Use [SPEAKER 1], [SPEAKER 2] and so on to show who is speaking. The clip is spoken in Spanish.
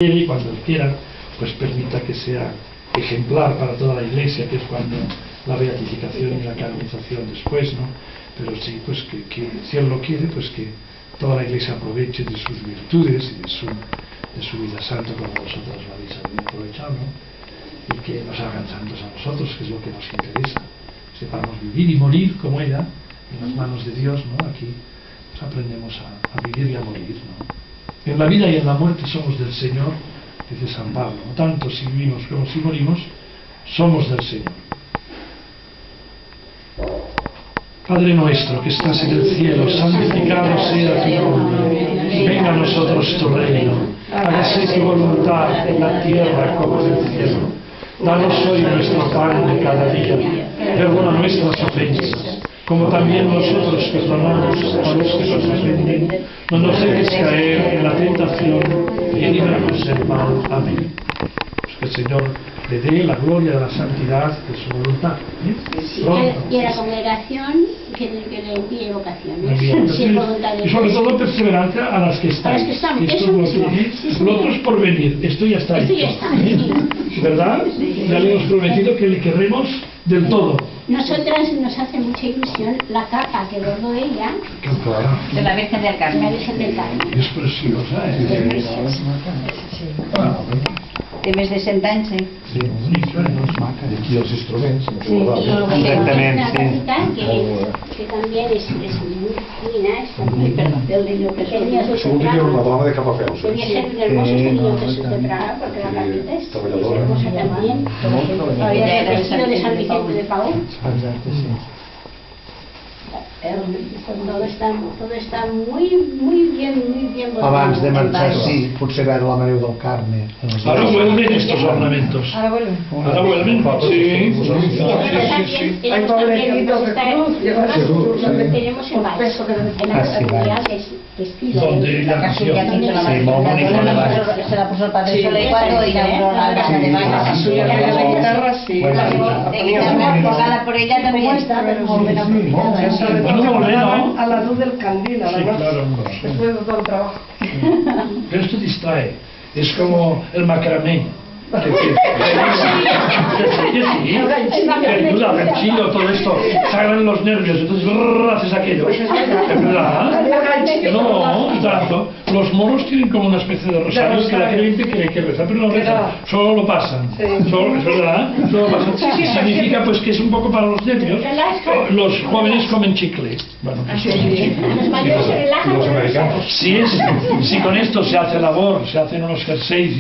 [SPEAKER 1] y cuando quieran, pues permita que sea ejemplar para toda la Iglesia, que es cuando la beatificación y la canonización después, ¿no? Pero sí, pues que si Él lo quiere, pues que toda la Iglesia aproveche de sus virtudes y de su vida santa, como vosotros lo habéis aprovechado, ¿no? Y que nos hagan santos a nosotros, que es lo que nos interesa. Sepamos vivir y morir como ella, en las manos de Dios, ¿no? Aquí pues aprendemos a vivir y a morir, ¿no? En la vida y en la muerte somos del Señor, dice San Pablo, ¿no? Tanto si vivimos como si morimos, somos del Señor. Padre nuestro que estás en el cielo, santificado sea tu nombre. Venga a nosotros tu reino. Hágase tu voluntad en la tierra como en el cielo. Danos hoy nuestro pan de cada día. Perdona nuestras ofensas, como también nosotros perdonamos a los que nos ofenden. No nos dejes caer en la tentación y líbranos del mal. Amén. Pues que el Señor le dé la gloria de la santidad de su voluntad.
[SPEAKER 2] Y a la congregación que le envíe vocaciones. Si es voluntad de Dios.
[SPEAKER 1] Y sobre todo perseverancia a las que están.
[SPEAKER 2] A las que están.
[SPEAKER 1] Esto es lo que dice. Lo otro es por venir. Esto ya está
[SPEAKER 2] Esto
[SPEAKER 1] hecho.
[SPEAKER 2] ya está, sí.
[SPEAKER 1] ¿Verdad? Ya le hemos prometido que le querremos del todo.
[SPEAKER 2] Nosotras nos hace mucha ilusión la capa que bordó ella
[SPEAKER 3] de la Virgen del
[SPEAKER 2] de la
[SPEAKER 3] Carmen.
[SPEAKER 2] Virgen del Carmen.
[SPEAKER 1] Es preciosa, ¿eh?
[SPEAKER 3] Temes de sentança.
[SPEAKER 1] Sí,
[SPEAKER 4] Aquí els instruments,
[SPEAKER 2] Sí, y
[SPEAKER 3] Exactamente,
[SPEAKER 2] una
[SPEAKER 3] sí.
[SPEAKER 2] capita que también es muy fina, es muy del niño que tenía su
[SPEAKER 4] Segur que hi ha una dona de cap a peus.
[SPEAKER 2] Debía ser un hermoso niño Jesús de Praga, porque la capita es hermosa también. Había el vestido de San Vicente de Paúl. Todo está muy bien bordado.
[SPEAKER 5] Abans de marxar, sí, potser veure la Mare del Carme.
[SPEAKER 1] Ahora vuelven estos ornamentos.
[SPEAKER 3] Ahora vuelve.
[SPEAKER 1] Ahora vuelven, sí.
[SPEAKER 2] Tenemos en la comunidad vestido.
[SPEAKER 1] Donde la nació.
[SPEAKER 3] Sí, molt bonic, molt bonic. Se la puso el Padre Sole cuando inauguró la casa de baile. La guitarra colgada por ella también.
[SPEAKER 1] Bueno, bueno.
[SPEAKER 6] A la luz del candil,
[SPEAKER 1] Sí,
[SPEAKER 6] además,
[SPEAKER 1] claro.
[SPEAKER 6] después de todo el trabajo.
[SPEAKER 1] Pero esto distrae. Es como el macramé. Que duda, el chilo, todo esto, sangran los nervios, entonces haces aquello. ¿Es verdad? No, tanto. Los moros tienen como una especie de rosario que la gente cree que reza, pero no rezan, solo lo pasan. Solo, es verdad, solo lo pasan. Significa pues que es un poco para los nervios. Los jóvenes comen chicle. Bueno, pues comen chicle.
[SPEAKER 2] Los mayores se relajan.
[SPEAKER 4] Los americanos.
[SPEAKER 1] Si con esto se hace labor, se hacen unos jerseys.